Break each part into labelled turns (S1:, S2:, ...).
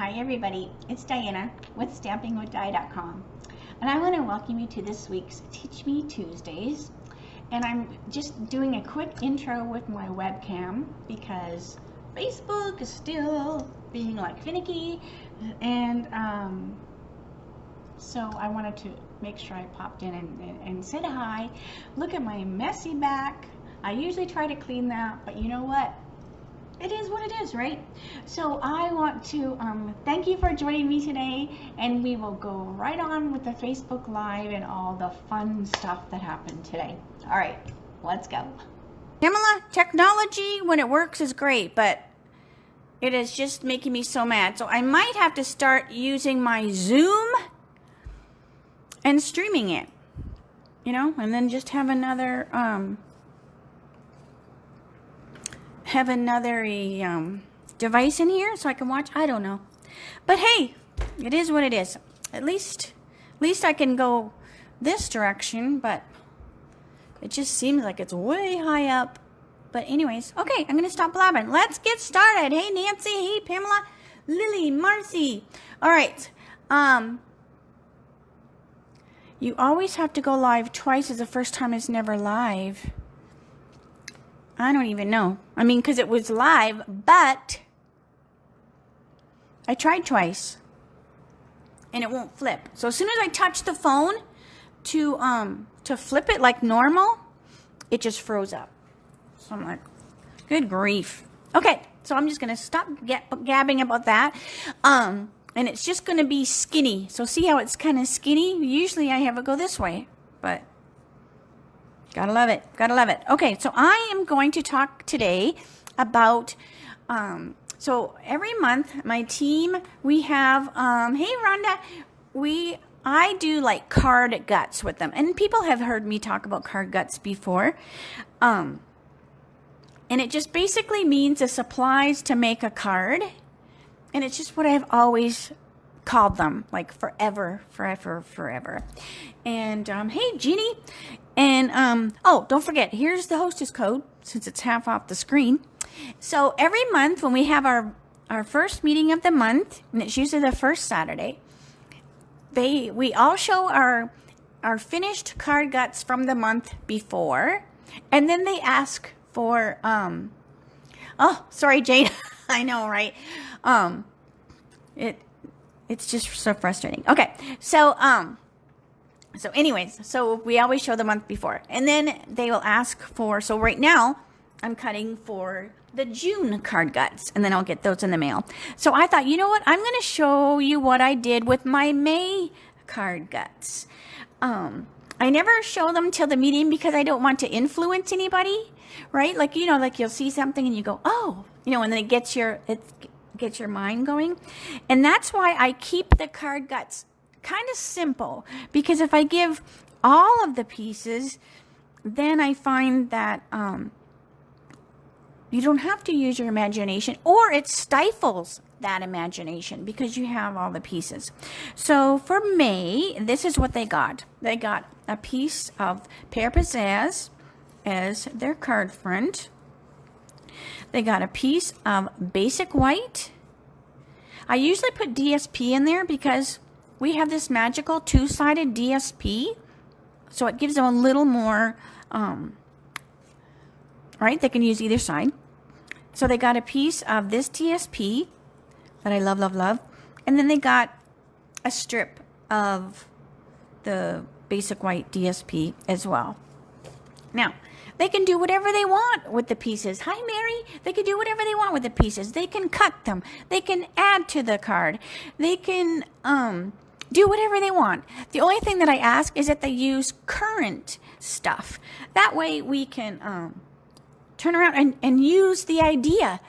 S1: Hi everybody, it's Diana with stampingwithdie.com, and I want to welcome you to this week's Teach Me Tuesdays. And I'm just doing a quick intro with my webcam because Facebook is still being like finicky, and so I wanted to make sure I popped in and said hi. Look at my messy back. I usually try to clean that, but you know what? It is what it is, right? So I want to thank you for joining me today, and we will go right on with the Facebook Live and all the fun stuff that happened today. All right, let's go. Pamela, technology when it works is great, but it is just making me so mad. So I might have to start using my Zoom and streaming it, you know, and then just have another device in here so I can watch. I don't know, but hey, it is what it is. At least I can go this direction, but it just seems like it's way high up. But anyways, okay, I'm gonna stop blabbing. Let's get started. Hey Nancy, hey Pamela, Lily, Marcy. All right, you always have to go live twice, as the first time is never live. I don't even know. I mean, because it was live, but I tried twice and it won't flip. So as soon as I touch the phone to flip it like normal, it just froze up. So I'm like, good grief. Okay, so I'm just going to stop gabbing about that. And it's just going to be skinny. So see how it's kind of skinny? Usually I have it go this way, but gotta love it. Gotta love it. Okay, so I am going to talk today about, so every month, my team, we have, hey Rhonda, I do like card guts with them. And people have heard me talk about card guts before. And it just basically means the supplies to make a card. And it's just what I've always called them, like forever. And hey Jeannie, and oh, don't forget, here's the hostess code since it's half off the screen. So every month when we have our first meeting of the month, and it's usually the first Saturday, we all show our finished card guts from the month before, and then they ask for oh, sorry Jane. I know, right? It's just so frustrating. Okay, so anyways, so we always show the month before, and then they will ask for, so right now I'm cutting for the June card guts, and then I'll get those in the mail. So I thought, you know what, I'm going to show you what I did with my May card guts. I never show them till the meeting because I don't want to influence anybody, right? Like, you know, like you'll see something and you go, oh, you know, and then it gets your mind going. And that's why I keep the card guts kind of simple, because if I give all of the pieces, then I find that you don't have to use your imagination, or it stifles that imagination because you have all the pieces. So for May, this is what they got. They got a piece of Pear Pizzazz as their card front. They got a piece of Basic White. I usually put DSP in there because we have this magical two-sided DSP, so it gives them a little more, right? They can use either side. So they got a piece of this DSP that I love, love, love. And then they got a strip of the Basic White DSP as well. Now, they can do whatever they want with the pieces. Hi, Mary. They can do whatever they want with the pieces. They can cut them. They can add to the card. They can do whatever they want. The only thing that I ask is that they use current stuff. That way we can turn around and use the idea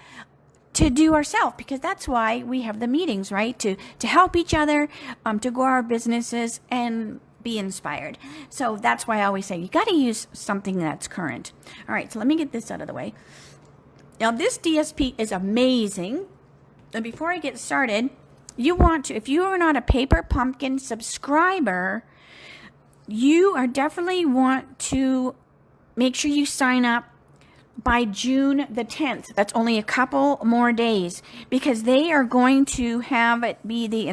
S1: to do ourselves, because that's why we have the meetings, right? To help each other, to grow our businesses and be inspired. So that's why I always say you got to use something that's current. All right, so let me get this out of the way. Now this DSP is amazing. And before I get started, you want to, if you are not a Paper Pumpkin subscriber, you are definitely want to make sure you sign up by June the 10th. That's only a couple more days because they are going to have it be the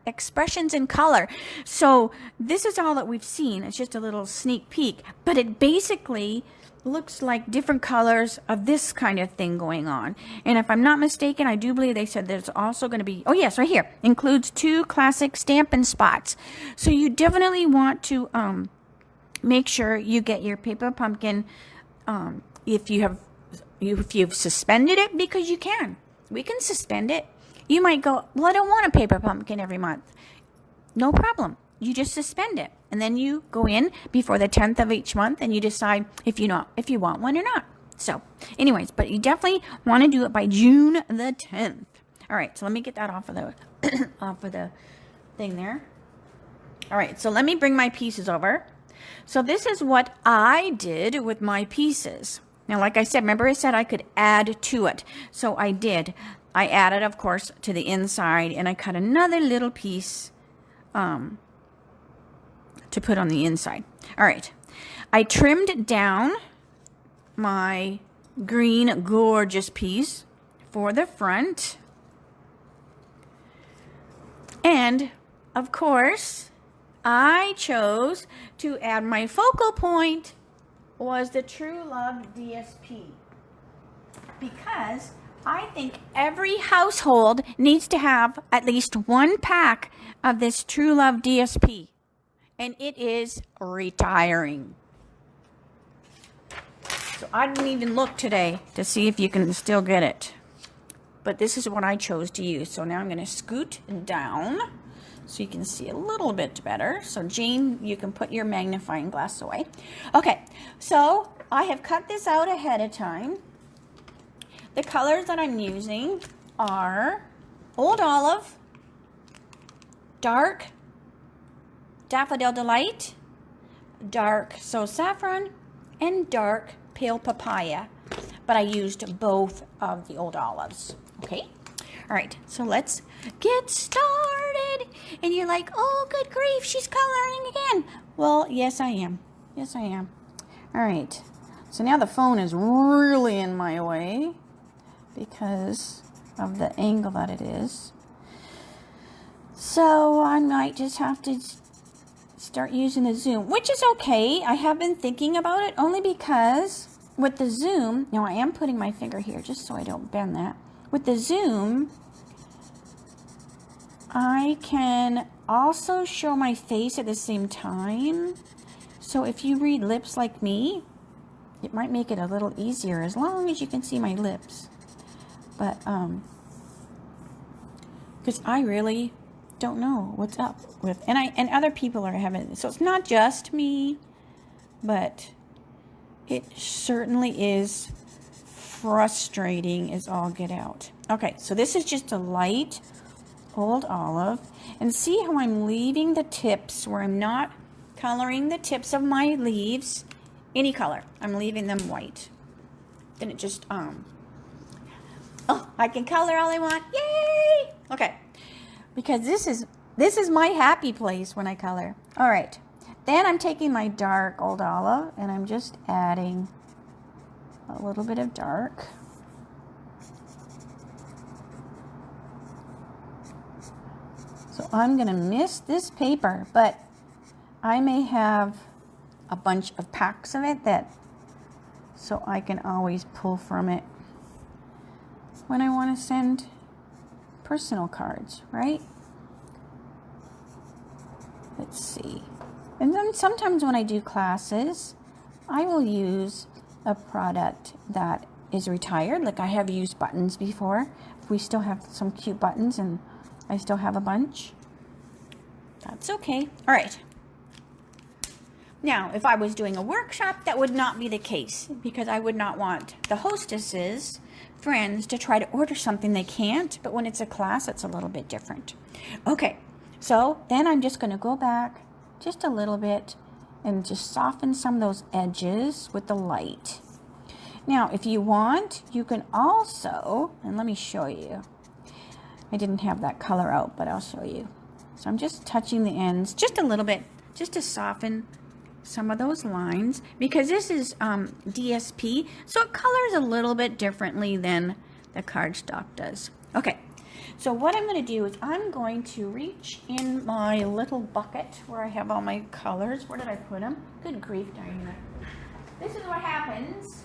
S1: expressions in color. So this is all that we've seen. It's just a little sneak peek, but it basically looks like different colors of this kind of thing going on. And if I'm not mistaken, I do believe they said there's also going to be, oh yes, right here, includes 2 classic Stampin' spots. So you definitely want to make sure you get your paper pumpkin if you've suspended it, because you can. We can suspend it. You might go, well, I don't want a paper pumpkin every month. No problem. You just suspend it. And then you go in before the 10th of each month and you decide if you want one or not. So anyways, but you definitely want to do it by June the 10th. All right, so let me get that off of the off of the thing there. All right, so let me bring my pieces over. So this is what I did with my pieces. Now, like I said, remember I said I could add to it. So I did. I added, of course, to the inside, and I cut another little piece to put on the inside. All right. I trimmed down my green gorgeous piece for the front. And, of course, I chose to add my focal point was the True Love DSP, because I think every household needs to have at least 1 pack of this True Love DSP, and it is retiring. So I didn't even look today to see if you can still get it, but this is what I chose to use. So now I'm going to scoot down so you can see a little bit better. So Jane, you can put your magnifying glass away. Okay, so I have cut this out ahead of time. The colors that I'm using are Old Olive, Dark Daffodil Delight, Dark So Saffron, and Dark Pale Papaya. But I used both of the Old Olives. Okay? All right, so let's get started. And you're like, oh, good grief, she's coloring again. Well, yes, I am. Yes, I am. All right, so now the phone is really in my way because of the angle that it is. So I might just have to start using the zoom, which is okay. I have been thinking about it only because with the zoom, now I am putting my finger here just so I don't bend that. With the zoom, I can also show my face at the same time. So if you read lips like me, it might make it a little easier as long as you can see my lips. But, because I really don't know what's up with, and other people are having, so it's not just me, but it certainly is frustrating as all get out. Okay, so this is just a light Old Olive, and see how I'm leaving the tips where I'm not coloring the tips of my leaves any color. I'm leaving them white. Then it just oh, I can color all I want. Yay! Okay, because this is my happy place when I color. All right, then I'm taking my dark Old Olive and I'm just adding a little bit of dark. So I'm going to miss this paper, but I may have a bunch of packs of it so I can always pull from it when I want to send personal cards, right? Let's see. And then sometimes when I do classes, I will use a product that is retired. Like I have used buttons before. We still have some cute buttons and I still have a bunch. That's okay. All right. Now, if I was doing a workshop, that would not be the case because I would not want the hostesses, friends, to try to order something they can't. But when it's a class, it's a little bit different. Okay. So then I'm just going to go back just a little bit and just soften some of those edges with the light. Now, if you want, you can also, and let me show you. I didn't have that color out, but I'll show you. So I'm just touching the ends just a little bit, just to soften some of those lines because this is DSP, so it colors a little bit differently than the cardstock does. Okay, so what I'm going to do is I'm going to reach in my little bucket where I have all my colors. Where did I put them? Good grief, Diana. This is what happens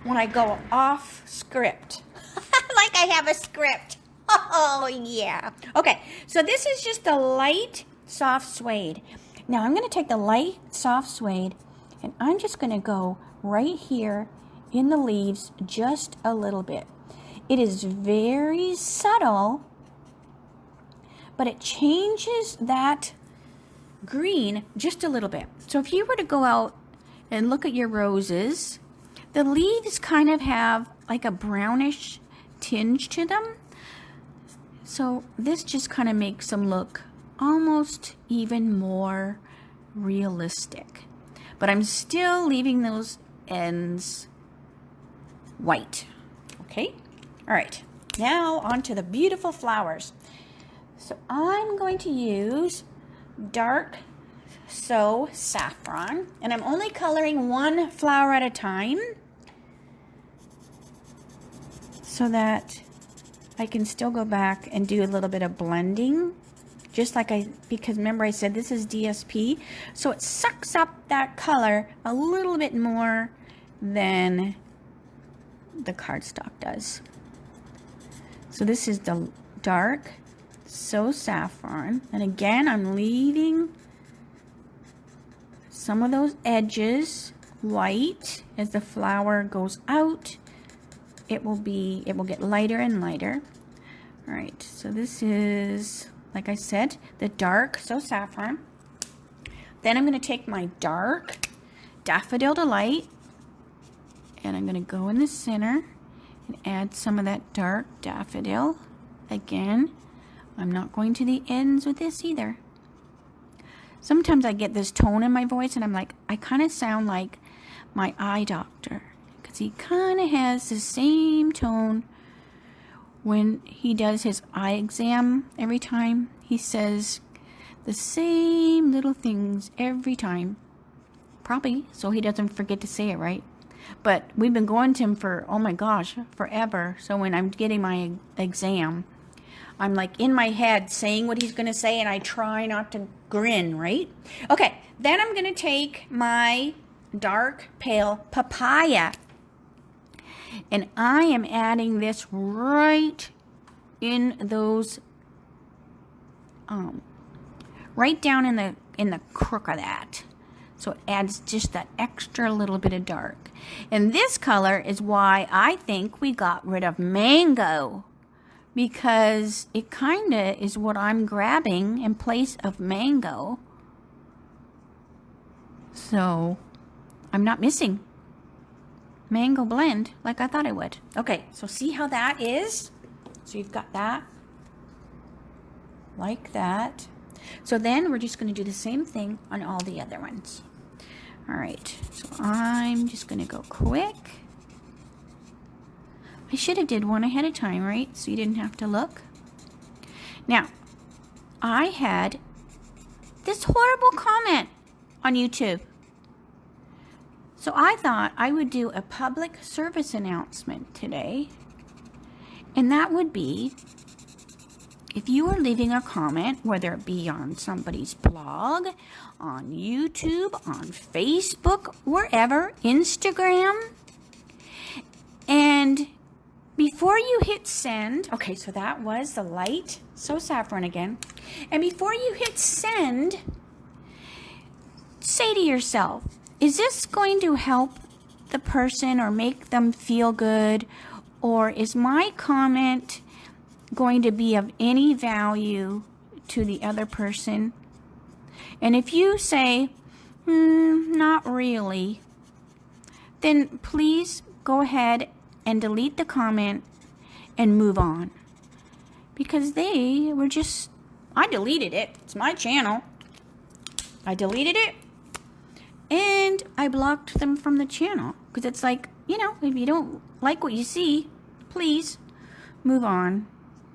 S1: when I go off script. Like I have a script. Oh, yeah. Okay, so this is just the light, soft suede. Now I'm going to take the light, soft suede, and I'm just going to go right here in the leaves just a little bit. It is very subtle, but it changes that green just a little bit. So if you were to go out and look at your roses, the leaves kind of have like a brownish tinge to them. So this just kind of makes them look almost even more realistic. But I'm still leaving those ends white. Okay? All right. Now onto the beautiful flowers. So I'm going to use dark saffron, and I'm only coloring one flower at a time so that I can still go back and do a little bit of blending, just like because remember I said this is DSP, so it sucks up that color a little bit more than the cardstock does. So this is the dark saffron, and again I'm leaving some of those edges white. As the flower goes out, it will get lighter and lighter. All right, so this is, like I said, the dark saffron. Then I'm going to take my dark Daffodil Delight, and I'm going to go in the center and add some of that dark daffodil. Again, I'm not going to the ends with this either. Sometimes I get this tone in my voice and I'm like, I kind of sound like my eye doctor, because he kind of has the same tone when he does his eye exam. Every time he says the same little things every time, probably so he doesn't forget to say it, right? But we've been going to him for, oh my gosh, forever. So when I'm getting my exam, I'm like in my head saying what he's going to say, and I try not to grin, right? Okay, then I'm going to take my dark pale papaya, and I am adding this right in those, right down in the crook of that. So it adds just that extra little bit of dark. And this color is why I think we got rid of mango, because it kind of is what I'm grabbing in place of mango. So I'm not missing mango blend like I thought I would. Okay, so see how that is? So you've got that like that. So then we're just going to do the same thing on all the other ones. All right, so I'm just going to go quick. I should have did one ahead of time, right? So you didn't have to look. Now, I had this horrible comment on YouTube. So I thought I would do a public service announcement today. And that would be, if you are leaving a comment, whether it be on somebody's blog, on YouTube, on Facebook, wherever, Instagram, and before you hit send, okay, so that was the light, so saffron again, and before you hit send, say to yourself, is this going to help the person or make them feel good, or is my comment going to be of any value to the other person? And if you say, not really, then please go ahead and delete the comment and move on. Because they were just, I deleted it. It's my channel. I deleted it and I blocked them from the channel. Because it's like, you know, if you don't like what you see, please move on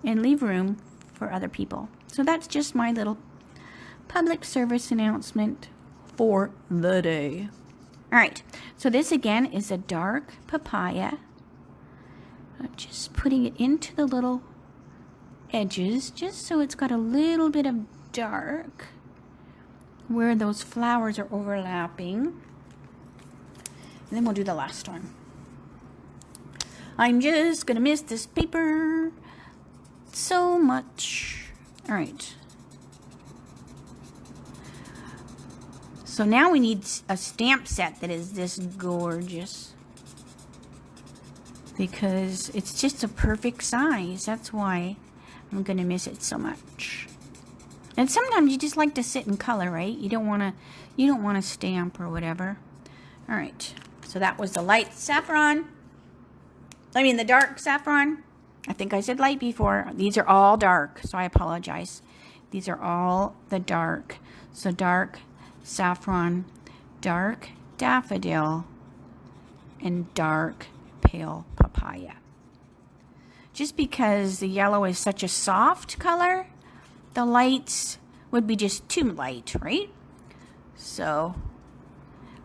S1: and leave room for other people. So that's just my little public service announcement for the day. All right, so this again is a dark papaya. I'm just putting it into the little edges just so it's got a little bit of dark where those flowers are overlapping. And then we'll do the last one. I'm just gonna miss this paper so much. All right. So now we need a stamp set that is this gorgeous, because it's just a perfect size. That's why I'm gonna miss it so much. And sometimes you just like to sit and color, right? You don't wanna stamp or whatever. All right. So that was the light saffron. I mean the dark saffron. I think I said light before. These are all dark, so I apologize. These are all the dark. So dark saffron, dark daffodil, and dark pale papaya. Just because the yellow is such a soft color, the lights would be just too light, right? So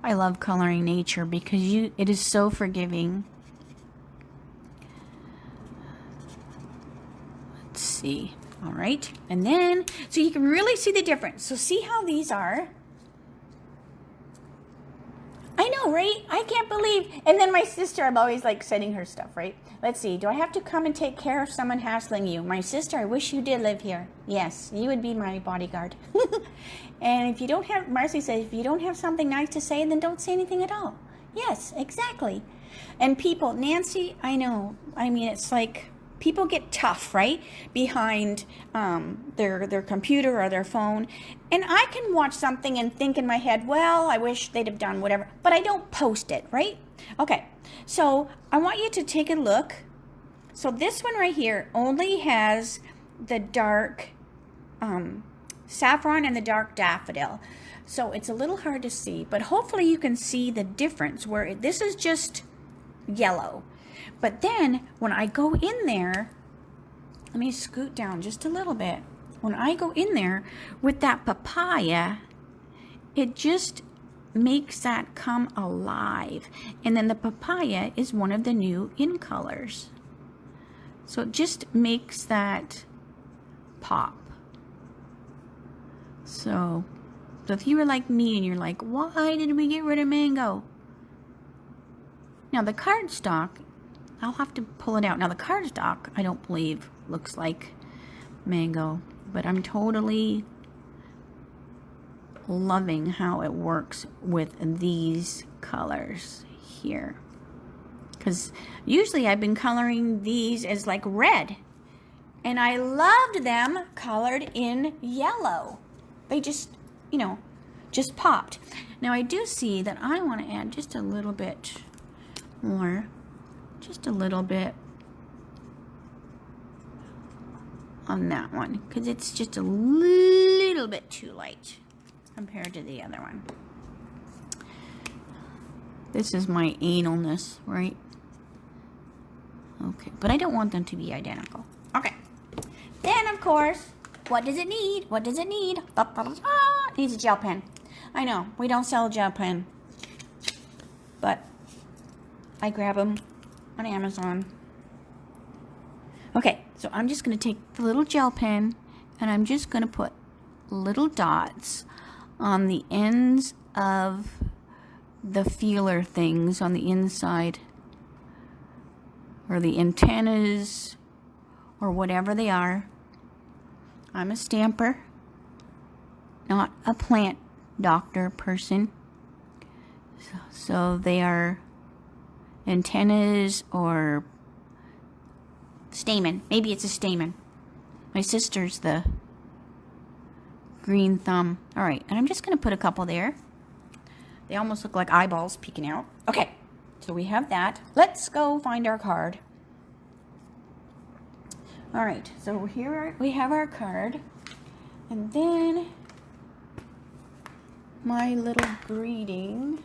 S1: I love coloring nature because it is so forgiving. Let's see. All right. And then, so you can really see the difference. So see how these are. I know, right? I can't believe. And then my sister, I'm always like sending her stuff, right? Let's see. Do I have to come and take care of someone hassling you? My sister, I wish you did live here. Yes, you would be my bodyguard. And if you don't have, Marcy says, if you don't have something nice to say, then don't say anything at all. Yes, exactly. And people, Nancy, I know. I mean, it's like people get tough, right? Behind their computer or their phone. And I can watch something and think in my head, well, I wish they'd have done whatever. But I don't post it, right? Okay, so I want you to take a look. So this one right here only has the dark saffron and the dark daffodil. So it's a little hard to see, but hopefully you can see the difference where this is just yellow. But then when I go in there, let me scoot down just a little bit. When I go in there with that papaya, it just makes that come alive. And then the papaya is one of the new in colors. So it just makes that pop. So if you were like me and you're like, why did we get rid of mango? Now the cardstock, I'll have to pull it out. Now the cardstock, I don't believe looks like mango, but I'm totally loving how it works with these colors here. Because usually I've been coloring these as like red, and I loved them colored in yellow. They just, you know, just popped. Now I do see that I want to add just a little bit more, just a little bit on that one, because it's just a little bit too light compared to the other one. This is my analness, right? Okay, but I don't want them to be identical. Okay, then of course, what does it need? What does it need? It needs a gel pen. I know, we don't sell a gel pen, but I grab them on Amazon. Okay, so I'm just going to take the little gel pen and I'm just going to put little dots on the ends of the feeler things on the inside, or the antennas, or whatever they are. I'm a stamper, not a plant doctor person. So they are antennas or stamen. Maybe it's a stamen. My sister's the green thumb. All right, and I'm just going to put a couple there. They almost look like eyeballs peeking out. Okay, so we have that. Let's go find our card. All right, so here we have our card. And then my little greeting.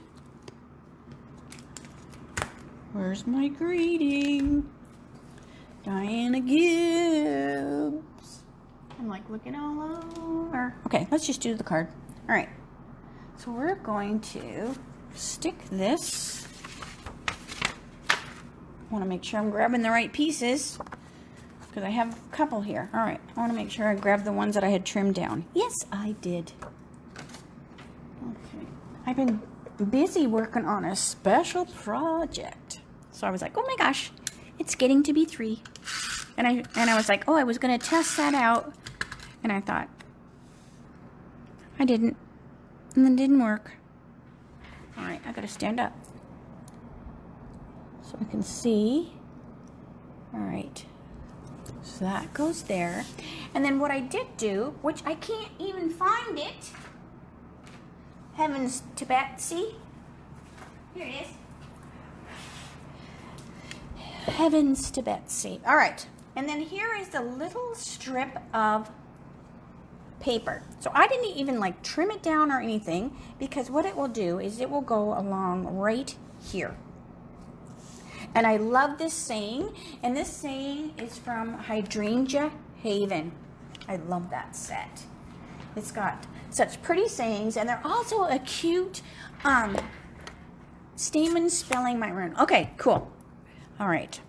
S1: Where's my greeting? Diana Gibbs. I'm like looking all over. Okay, let's just do the card. All right. So we're going to stick this. I want to make sure I'm grabbing the right pieces because I have a couple here. All right, I want to make sure I grab the ones that I had trimmed down. Yes, I did. Okay, I've been busy working on a special project. So I was like, oh my gosh, it's getting to be 3. And I was like, oh, I was going to test that out. And I thought, I didn't. And then didn't work. All right, I got to stand up so I can see. All right, so that goes there. And then what I did do, which I can't even find it. Heavens to Betsy. Here it is. Heavens to Betsy. All right, and then here is the little strip of paper. So I didn't even like trim it down or anything, because what it will do is it will go along right here. And I love this saying, and this saying is from Hydrangea Haven. I love that set. It's got such pretty sayings, and they're also a cute Stampin spelling my rune. Okay, cool. All right.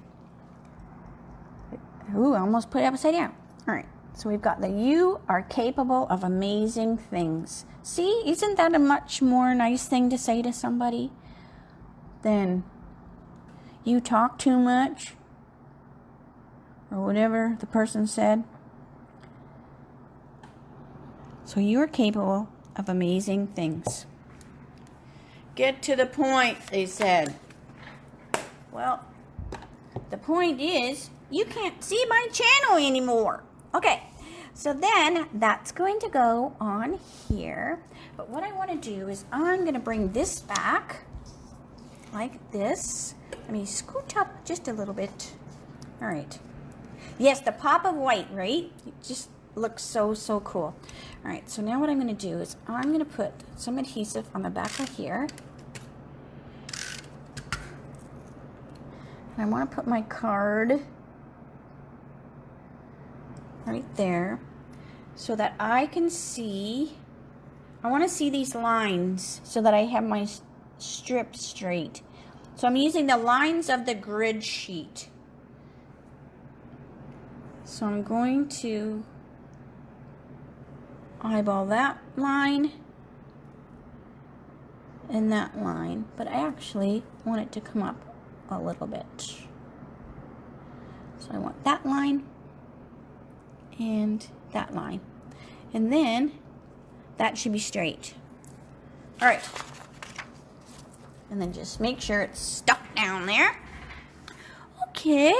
S1: Ooh, I almost put it upside down. All right. So we've got the you are capable of amazing things. See, isn't that a much more nice thing to say to somebody than you talk too much or whatever the person said? So you are capable of amazing things. Get to the point, they said. Well, the point is you can't see my channel anymore. Okay, so then that's going to go on here. But what I want to do is I'm going to bring this back like this. Let me scoot up just a little bit. All right. Yes, the pop of white, right? It just looks so, so cool. All right, so now what I'm going to do is I'm going to put some adhesive on the back of here. And I want to put my card right there so that I can see. I want to see these lines so that I have my strip straight. So I'm using the lines of the grid sheet. So I'm going to eyeball that line and that line, but I actually want it to come up a little bit. So I want that line and that line, and then that should be straight. All right, and then just make sure it's stuck down there. Okay,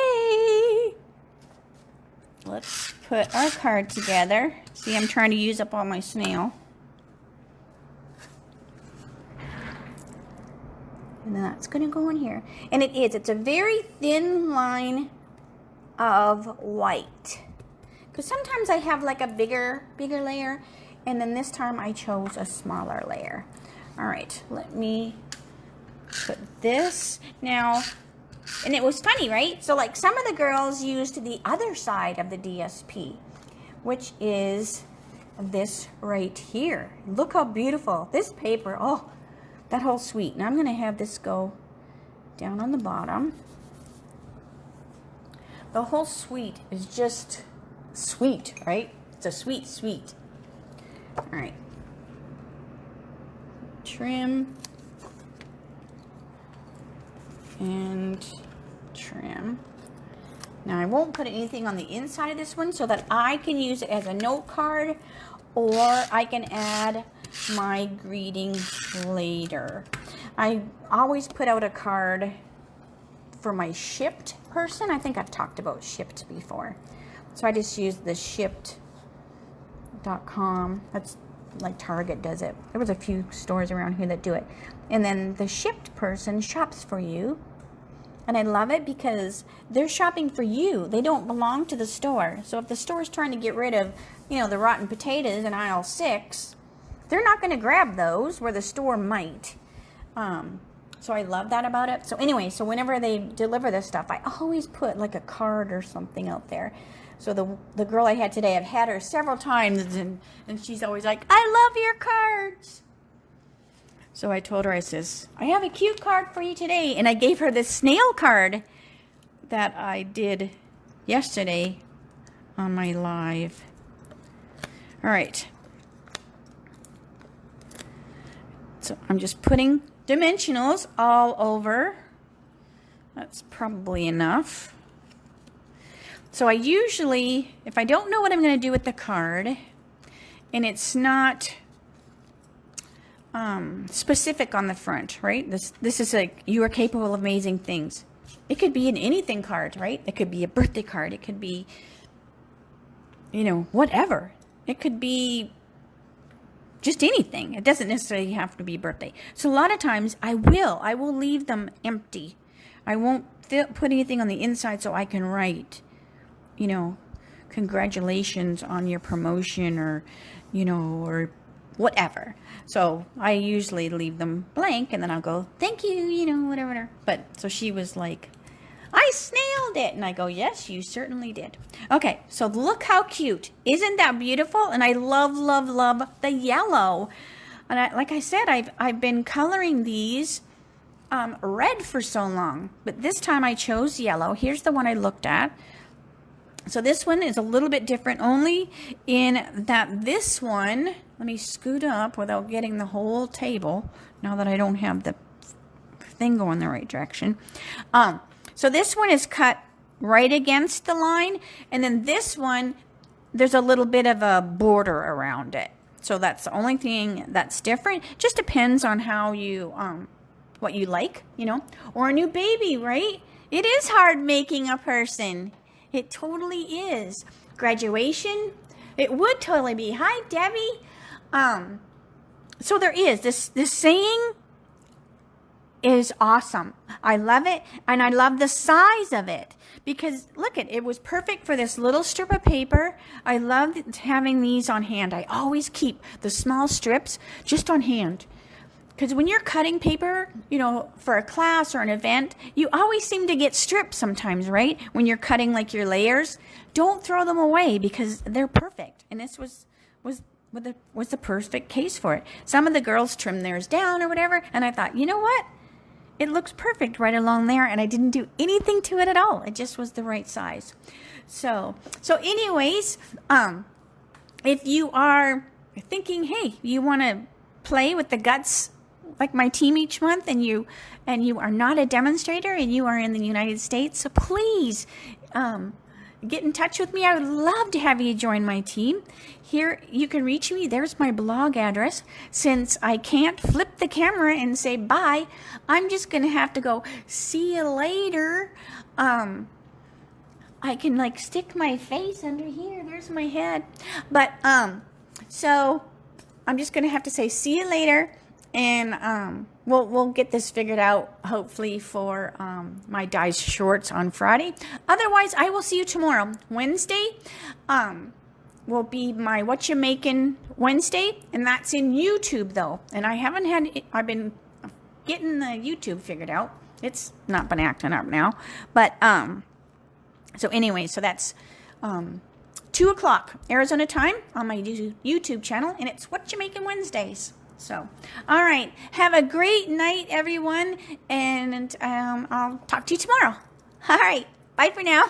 S1: let's put our card together. See, I'm trying to use up all my snail. And then that's going to go in here. And it's a very thin line of white. Because sometimes I have like a bigger layer. And then this time I chose a smaller layer. All right, let me put this. Now, and it was funny, right? So like some of the girls used the other side of the DSP, which is this right here. Look how beautiful. This paper, oh, that whole suite. Now I'm going to have this go down on the bottom. The whole suite is just sweet, right? It's a sweet suite. All right. Trim. And trim. Now I won't put anything on the inside of this one so that I can use it as a note card, or I can add my greeting later. I always put out a card for my shipped person. I think I've talked about shipped before. So I just use the shipped.com. That's like Target does it. There was a few stores around here that do it. And then the shipped person shops for you. And I love it because they're shopping for you. They don't belong to the store. So if the store is trying to get rid of, you know, the rotten potatoes in aisle 6, they're not going to grab those where the store might. So I love that about it. So anyway, so whenever they deliver this stuff, I always put like a card or something out there. So the girl I had today, I've had her several times, and she's always like, I love your cards. So I told her, I says, I have a cute card for you today. And I gave her this snail card that I did yesterday on my live. All right. So I'm just putting dimensionals all over. That's probably enough. So I usually, if I don't know what I'm going to do with the card, and it's not specific on the front, right? This is like, you are capable of amazing things. It could be an anything card, right? It could be a birthday card. It could be, you know, whatever. It could be just anything. It doesn't necessarily have to be birthday. So a lot of times I will leave them empty. I won't put anything on the inside so I can write, you know, congratulations on your promotion, or, you know, or whatever. So I usually leave them blank, and then I'll go, thank you, you know, whatever. But so she was like, I snailed it. And I go, yes, you certainly did. Okay, so look how cute. Isn't that beautiful? And I love, love, love the yellow. And like I said, I've been coloring these red for so long, but this time I chose yellow. Here's the one I looked at. So this one is a little bit different, only in that this one, let me scoot up without getting the whole table, now that I don't have the thing going the right direction. So this one is cut right against the line, and then this one, there's a little bit of a border around it. So that's the only thing that's different. Just depends on how you, what you like, you know, or a new baby, right? It is hard making a person. It totally is. Graduation, it would totally be. Hi, Debbie. So there is this saying is awesome. I love it, and I love the size of it because look it was perfect for this little strip of paper. I love having these on hand. I always keep the small strips just on hand. Because when you're cutting paper, you know, for a class or an event, you always seem to get strips sometimes, right? When you're cutting like your layers, don't throw them away because they're perfect. And this was the perfect case for it. Some of the girls trimmed theirs down or whatever, and I thought, you know what? It looks perfect right along there, and I didn't do anything to it at all. It just was the right size. So anyways, if you are thinking, hey, you want to play with the guts like my team each month, and you are not a demonstrator and you are in the United States, so please get in touch with me. I would love to have you join my team. Here you can reach me. There's my blog address. Since I can't flip the camera and say bye, I'm just gonna have to go, see you later. I can like stick my face under here. There's my head. But so I'm just gonna have to say see you later. And we'll get this figured out, hopefully, for my Dies shorts on Friday. Otherwise, I will see you tomorrow. Wednesday will be my What You Making Wednesday, and that's in YouTube, though. And I've been getting the YouTube figured out. It's not been acting up now. But, so anyway, so that's 2 o'clock Arizona time on my YouTube channel, and it's What You Making Wednesdays. So, all right. Have a great night, everyone, and I'll talk to you tomorrow. All right. Bye for now.